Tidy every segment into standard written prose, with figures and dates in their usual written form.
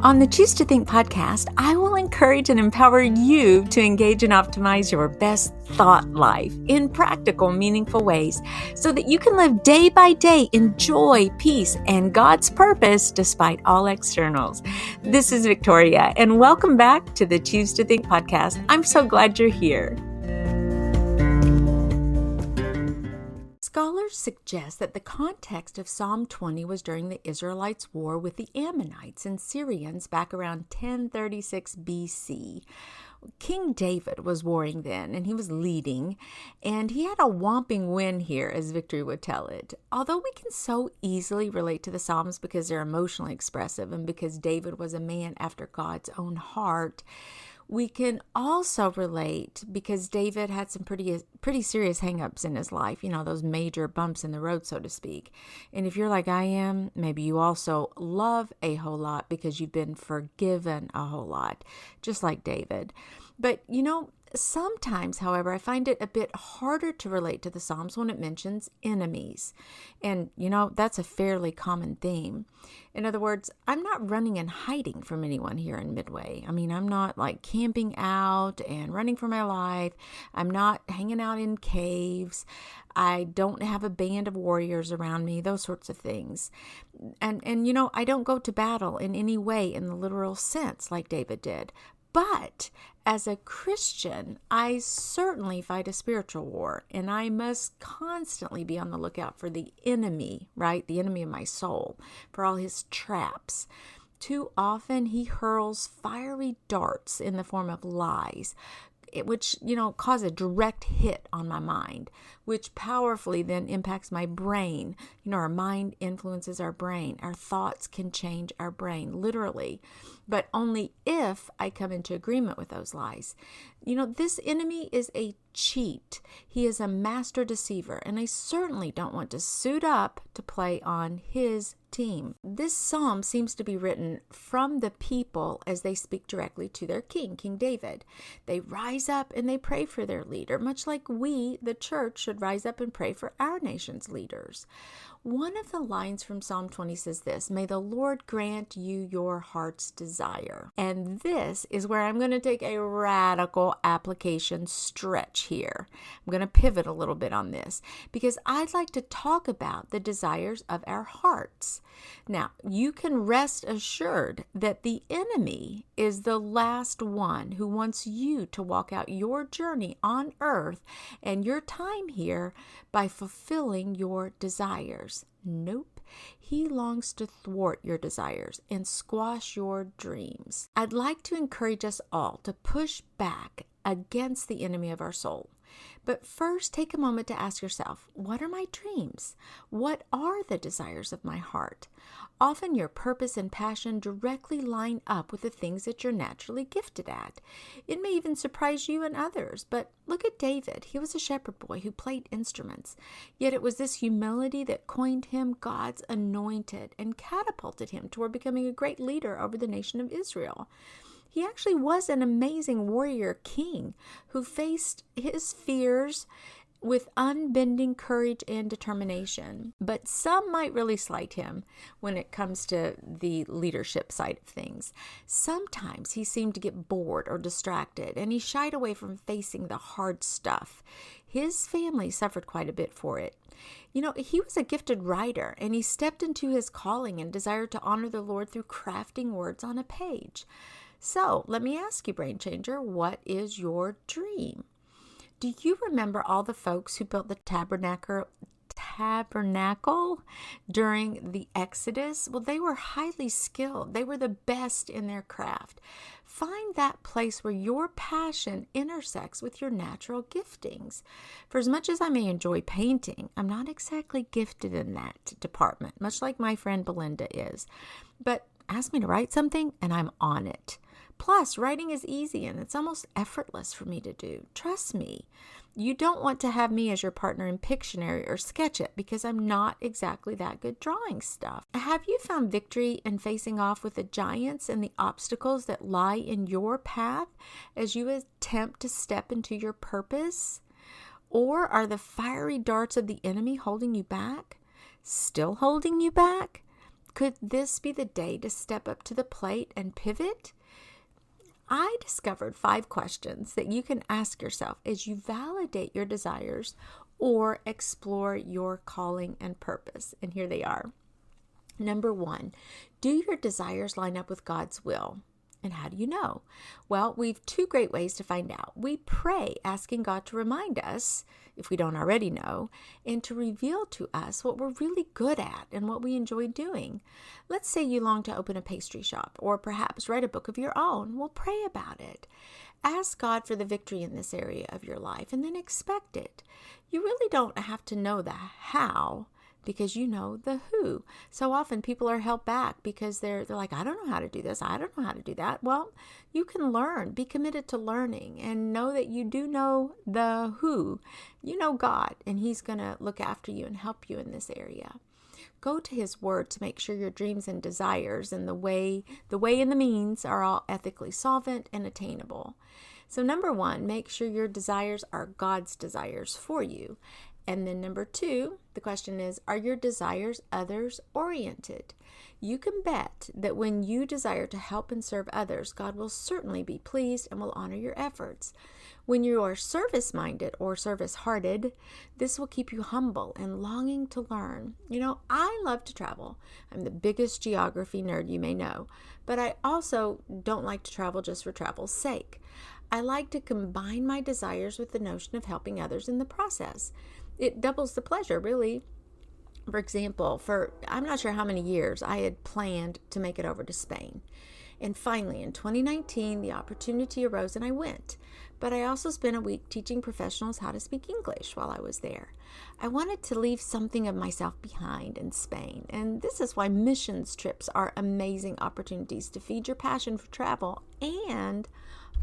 On the Choose to Think podcast, I will encourage and empower you to engage and optimize your best thought life in practical, meaningful ways so that you can live day by day in joy, peace, and God's purpose despite all externals. This is Victoria, and welcome back to the Choose to Think podcast. I'm so glad you're here. Scholars suggest that the context of Psalm 20 was during the Israelites' war with the Ammonites and Syrians back around 1036 BC. King David was warring then, and he was leading, and he had a whomping win here, as Victory would tell it. Although we can so easily relate to the Psalms because they're emotionally expressive and because David was a man after God's own heart, we can also relate because David had some pretty serious hang-ups in his life, those major bumps in the road, so to speak. And if you're like I am, maybe you also love a whole lot because you've been forgiven a whole lot, just like David. But, sometimes, however, I find it a bit harder to relate to the Psalms when it mentions enemies. And, that's a fairly common theme. In other words, I'm not running and hiding from anyone here in Midway. I'm not like camping out and running for my life. I'm not hanging out in caves. I don't have a band of warriors around me, those sorts of things. And I don't go to battle in any way in the literal sense like David did. But as a Christian, I certainly fight a spiritual war, and I must constantly be on the lookout for the enemy, right? The enemy of my soul, for all his traps. Too often he hurls fiery darts in the form of lies, which, cause a direct hit on my mind, which powerfully then impacts my brain. Our mind influences our brain. Our thoughts can change our brain, literally, but only if I come into agreement with those lies. This enemy is a cheat. He is a master deceiver, and I certainly don't want to suit up to play on his team. This psalm seems to be written from the people as they speak directly to their king, King David. They rise up and they pray for their leader, much like we, the church, should rise up and pray for our nation's leaders. One of the lines from Psalm 20 says this: "May the Lord grant you your heart's desire." And this is where I'm going to take a radical application stretch here. I'm going to pivot a little bit on this because I'd like to talk about the desires of our hearts. Now, you can rest assured that the enemy is the last one who wants you to walk out your journey on earth and your time here by fulfilling your desires. Nope. He longs to thwart your desires and squash your dreams. I'd like to encourage us all to push back against the enemy of our soul. But first, take a moment to ask yourself, what are my dreams? What are the desires of my heart? Often your purpose and passion directly line up with the things that you're naturally gifted at. It may even surprise you and others, but look at David. He was a shepherd boy who played instruments. Yet it was this humility that coined him God's anointed and catapulted him toward becoming a great leader over the nation of Israel. He actually was an amazing warrior king who faced his fears with unbending courage and determination. But some might really slight him when it comes to the leadership side of things. Sometimes he seemed to get bored or distracted, and he shied away from facing the hard stuff. His family suffered quite a bit for it. He was a gifted writer, and he stepped into his calling and desired to honor the Lord through crafting words on a page. So let me ask you, Brain Changer, what is your dream? Do you remember all the folks who built the tabernacle during the Exodus? Well, they were highly skilled. They were the best in their craft. Find that place where your passion intersects with your natural giftings. For as much as I may enjoy painting, I'm not exactly gifted in that department, much like my friend Belinda is. But ask me to write something and I'm on it. Plus, writing is easy and it's almost effortless for me to do. Trust me. You don't want to have me as your partner in Pictionary or Sketch It because I'm not exactly that good drawing stuff. Have you found victory in facing off with the giants and the obstacles that lie in your path as you attempt to step into your purpose? Or are the fiery darts of the enemy holding you back? Still holding you back? Could this be the day to step up to the plate and pivot? I discovered 5 questions that you can ask yourself as you validate your desires or explore your calling and purpose. And here they are. Number 1, do your desires line up with God's will? And how do you know? Well, we've 2 great ways to find out. We pray, asking God to remind us, if we don't already know, and to reveal to us what we're really good at and what we enjoy doing. Let's say you long to open a pastry shop or perhaps write a book of your own. Well, pray about it. Ask God for the victory in this area of your life and then expect it. You really don't have to know the how, because you know the who. So often people are held back because they're like, I don't know how to do this. I don't know how to do that. Well, you can learn. Be committed to learning and know that you do know the who. You know God, and He's going to look after you and help you in this area. Go to His Word to make sure your dreams and desires and the way and the means are all ethically solvent and attainable. So number 1, make sure your desires are God's desires for you. And then number 2, the question is, are your desires others oriented? You can bet that when you desire to help and serve others, God will certainly be pleased and will honor your efforts. When you are service-minded or service-hearted, this will keep you humble and longing to learn. You know, I love to travel. I'm the biggest geography nerd you may know, but I also don't like to travel just for travel's sake. I like to combine my desires with the notion of helping others in the process. It doubles the pleasure, really. For example, I'm not sure how many years I had planned to make it over to Spain. And finally, in 2019, the opportunity arose and I went. But I also spent a week teaching professionals how to speak English while I was there. I wanted to leave something of myself behind in Spain. And this is why missions trips are amazing opportunities to feed your passion for travel and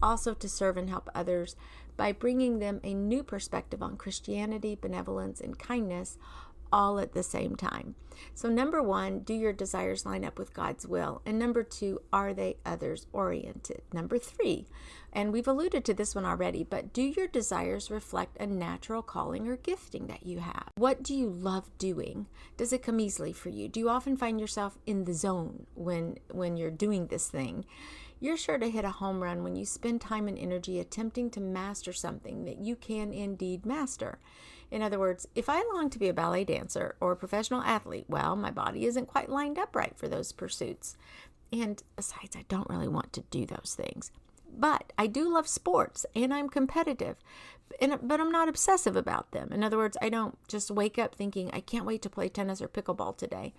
also to serve and help others by bringing them a new perspective on Christianity, benevolence, and kindness, all at the same time. So number 1, do your desires line up with God's will? And number 2, are they others oriented? Number 3, and we've alluded to this one already, but do your desires reflect a natural calling or gifting that you have? What do you love doing? Does it come easily for you? Do you often find yourself in the zone when you're doing this thing? You're sure to hit a home run when you spend time and energy attempting to master something that you can indeed master. In other words, if I long to be a ballet dancer or a professional athlete, well, my body isn't quite lined up right for those pursuits. And besides, I don't really want to do those things. But I do love sports and I'm competitive, but I'm not obsessive about them. In other words, I don't just wake up thinking, I can't wait to play tennis or pickleball today.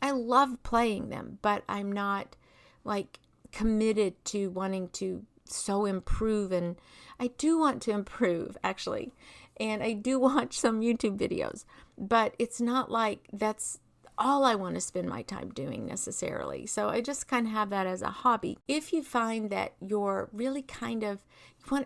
I love playing them, but I'm not like committed to wanting to so improve. And I do want to improve, actually. And I do watch some YouTube videos, but it's not like that's all I want to spend my time doing necessarily. So I just kind of have that as a hobby. If you find that you're really kind of,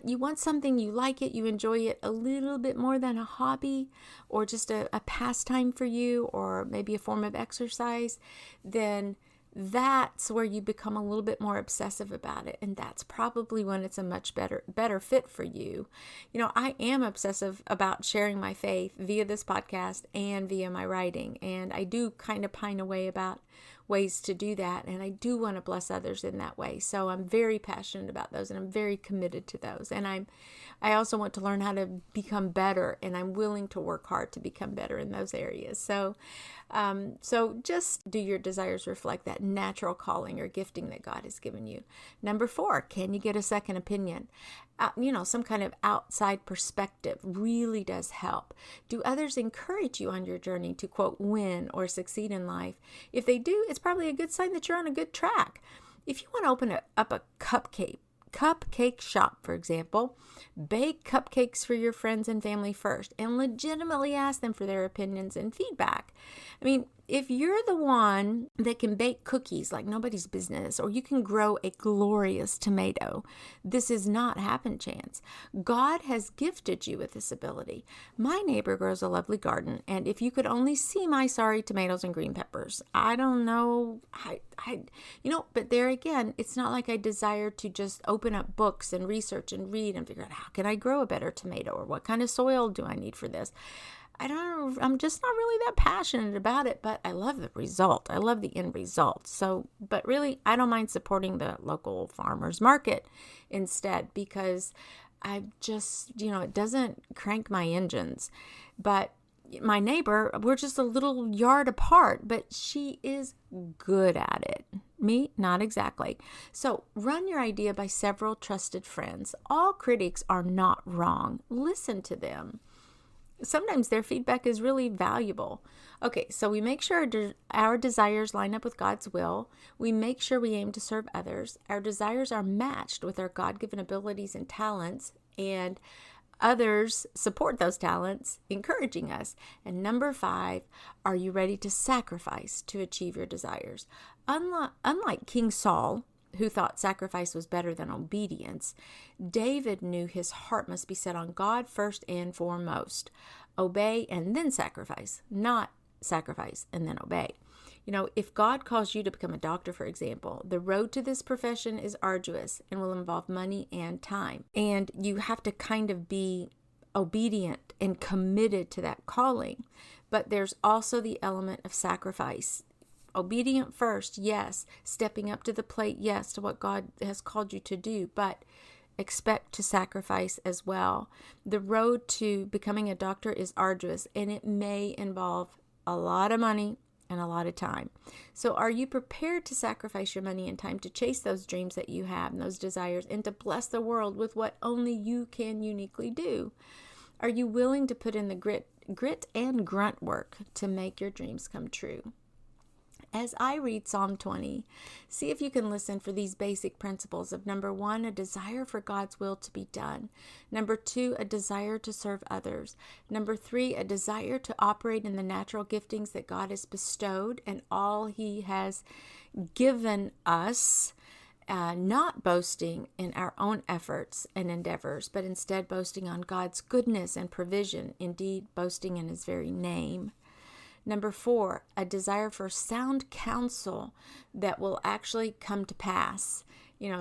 you want something, you like it, you enjoy it a little bit more than a hobby or just a pastime for you, or maybe a form of exercise, then that's where you become a little bit more obsessive about it. And that's probably when it's a much better fit for you. You know, I am obsessive about sharing my faith via this podcast and via my writing. And I do kind of pine away about ways to do that. And I do want to bless others in that way. So I'm very passionate about those and I'm very committed to those. And I also want to learn how to become better, and I'm willing to work hard to become better in those areas. So just do your desires reflect that natural calling or gifting that God has given you? Number 4, can you get a second opinion? Some kind of outside perspective really does help. Do others encourage you on your journey to, quote, win or succeed in life? If they do, it's probably a good sign that you're on a good track. If you want to open up a cupcake shop, for example, bake cupcakes for your friends and family first and legitimately ask them for their opinions and feedback. I mean, if you're the one that can bake cookies like nobody's business, or you can grow a glorious tomato, this is not happen chance. God has gifted you with this ability. My neighbor grows a lovely garden, and if you could only see my sorry tomatoes and green peppers, I don't know, but there again, it's not like I desire to just open up books and research and read and figure out how can I grow a better tomato, or what kind of soil do I need for this. I'm just not really that passionate about it, but I love the result. I love the end result. So, but really, I don't mind supporting the local farmers market instead, because I just, it doesn't crank my engines. But my neighbor, we're just a little yard apart, but she is good at it. Me, not exactly. So run your idea by several trusted friends. All critics are not wrong. Listen to them. Sometimes their feedback is really valuable. Okay, so we make sure our desires line up with God's will. We make sure we aim to serve others. Our desires are matched with our God-given abilities and talents, and others support those talents, encouraging us. And number 5, are you ready to sacrifice to achieve your desires? Unlike King Saul, who thought sacrifice was better than obedience, David knew his heart must be set on God first and foremost. Obey and then sacrifice, not sacrifice and then obey. If God calls you to become a doctor, for example, the road to this profession is arduous and will involve money and time. And you have to kind of be obedient and committed to that calling. But there's also the element of sacrifice. Obedient first, yes. Stepping up to the plate, yes, to what God has called you to do, but expect to sacrifice as well. The road to becoming a doctor is arduous, and it may involve a lot of money and a lot of time. So are you prepared to sacrifice your money and time to chase those dreams that you have and those desires, and to bless the world with what only you can uniquely do? Are you willing to put in the grit and grunt work to make your dreams come true? As I read Psalm 20, see if you can listen for these basic principles of number 1, a desire for God's will to be done. Number 2, a desire to serve others. Number 3, a desire to operate in the natural giftings that God has bestowed and all He has given us, not boasting in our own efforts and endeavors, but instead boasting on God's goodness and provision, indeed boasting in His very name. Number 4, a desire for sound counsel that will actually come to pass.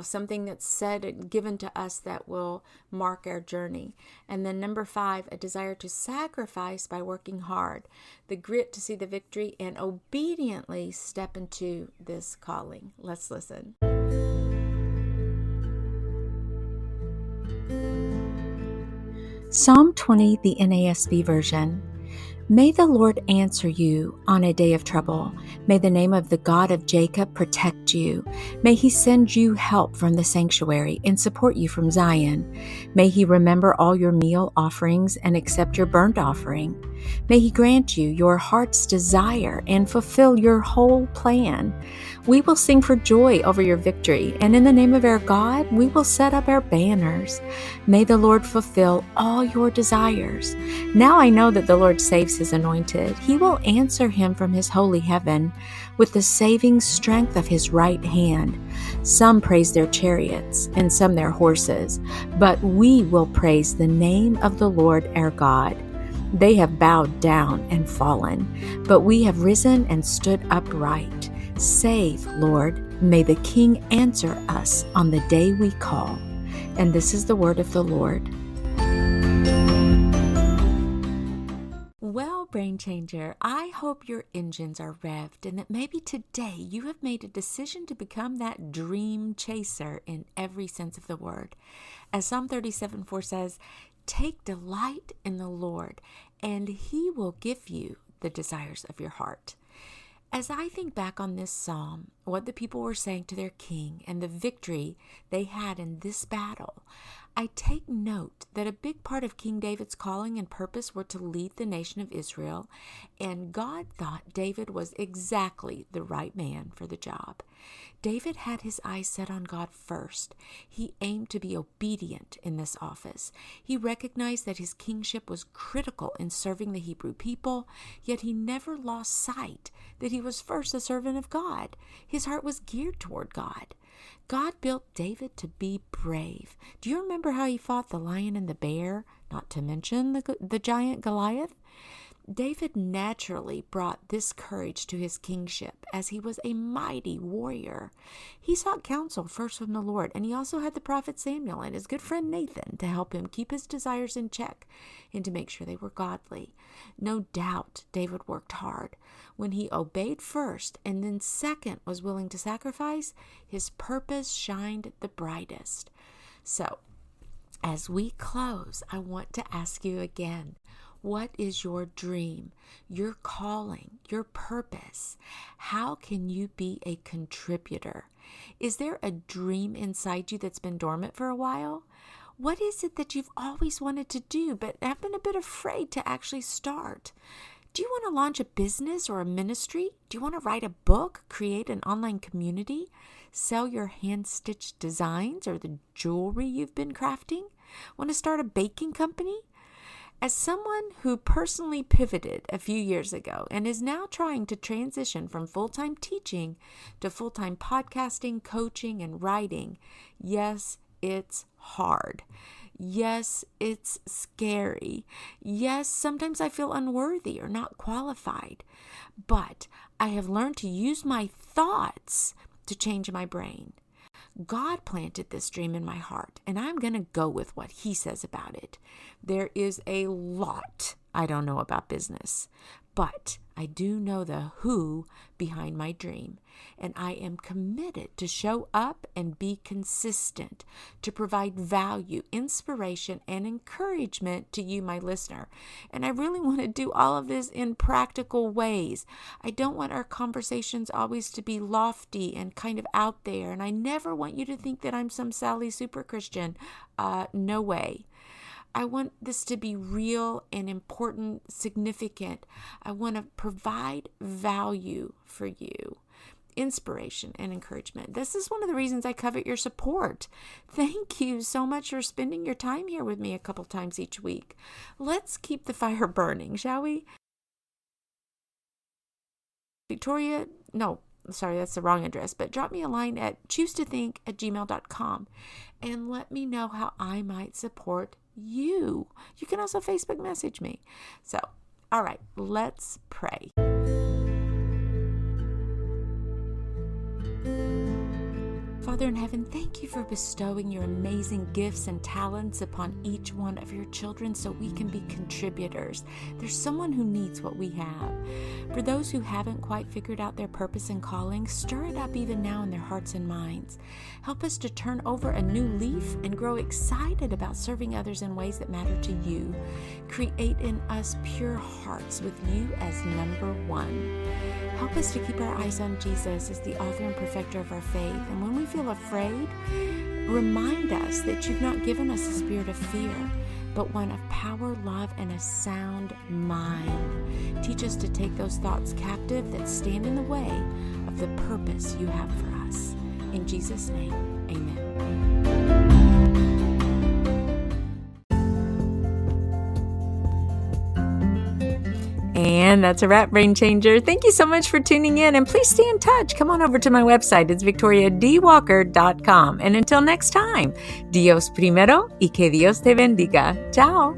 Something that's said and given to us that will mark our journey. And then number 5, a desire to sacrifice by working hard, the grit to see the victory, and obediently step into this calling. Let's listen. Psalm 20, the NASB version. May the Lord answer you on a day of trouble. May the name of the God of Jacob protect you. May He send you help from the sanctuary and support you from Zion. May He remember all your meal offerings and accept your burnt offering. May He grant you your heart's desire and fulfill your whole plan. We will sing for joy over your victory, and in the name of our God, we will set up our banners. May the Lord fulfill all your desires. Now I know that the Lord saves His anointed. He will answer him from His holy heaven with the saving strength of His right hand. Some praise their chariots and some their horses, but we will praise the name of the Lord our God. They have bowed down and fallen, but we have risen and stood upright. Save, Lord, may the King answer us on the day we call. And this is the word of the Lord. Well, Brain Changer, I hope your engines are revved and that maybe today you have made a decision to become that dream chaser in every sense of the word. As Psalm 37:4 says, take delight in the Lord, and He will give you the desires of your heart. As I think back on this psalm, what the people were saying to their king and the victory they had in this battle, I take note that a big part of King David's calling and purpose were to lead the nation of Israel, and God thought David was exactly the right man for the job. David had his eyes set on God first. He aimed to be obedient in this office. He recognized that his kingship was critical in serving the Hebrew people, yet he never lost sight that he was first a servant of God. His heart was geared toward God. God built David to be brave. Do you remember how he fought the lion and the bear, not to mention the giant Goliath? David naturally brought this courage to his kingship as he was a mighty warrior. He sought counsel first from the Lord, and he also had the prophet Samuel and his good friend Nathan to help him keep his desires in check and to make sure they were godly. No doubt David worked hard. When he obeyed first and then second was willing to sacrifice, his purpose shined the brightest. So, as we close, I want to ask you again, what is your dream, your calling, your purpose? How can you be a contributor? Is there a dream inside you that's been dormant for a while? What is it that you've always wanted to do but have been a bit afraid to actually start? Do you want to launch a business or a ministry? Do you want to write a book, create an online community, sell your hand-stitched designs or the jewelry you've been crafting? Want to start a baking company? As someone who personally pivoted a few years ago and is now trying to transition from full-time teaching to full-time podcasting, coaching, and writing, yes, it's hard. Yes, it's scary. Yes, sometimes I feel unworthy or not qualified. But I have learned to use my thoughts to change my brain. God planted this dream in my heart, and I'm going to go with what He says about it. There is a lot I don't know about business, but I do know the who behind my dream, and I am committed to show up and be consistent, to provide value, inspiration, and encouragement to you, my listener. And I really want to do all of this in practical ways. I don't want our conversations always to be lofty and kind of out there, and I never want you to think that I'm some Sally super Christian. No way. I want this to be real and important, significant. I want to provide value for you, inspiration and encouragement. This is one of the reasons I covet your support. Thank you so much for spending your time here with me a couple times each week. Let's keep the fire burning, shall we? That's the wrong address, but drop me a line at choosetothink@gmail.com and let me know how I might support you. You can also Facebook message me. So, all right, let's pray. Father in heaven, thank you for bestowing your amazing gifts and talents upon each one of your children so we can be contributors. There's someone who needs what we have. For those who haven't quite figured out their purpose and calling, stir it up even now in their hearts and minds. Help us to turn over a new leaf and grow excited about serving others in ways that matter to you. Create in us pure hearts with you as number one. Help us to keep our eyes on Jesus as the author and perfecter of our faith. And when we feel afraid, remind us that you've not given us a spirit of fear, but one of power, love, and a sound mind. Teach us to take those thoughts captive that stand in the way of the purpose you have for us. In Jesus' name, amen. And that's a wrap, Brain Changer. Thank you so much for tuning in, and please stay in touch. Come on over to my website. It's victoriadwalker.com. And until next time, Dios primero y que Dios te bendiga. Ciao.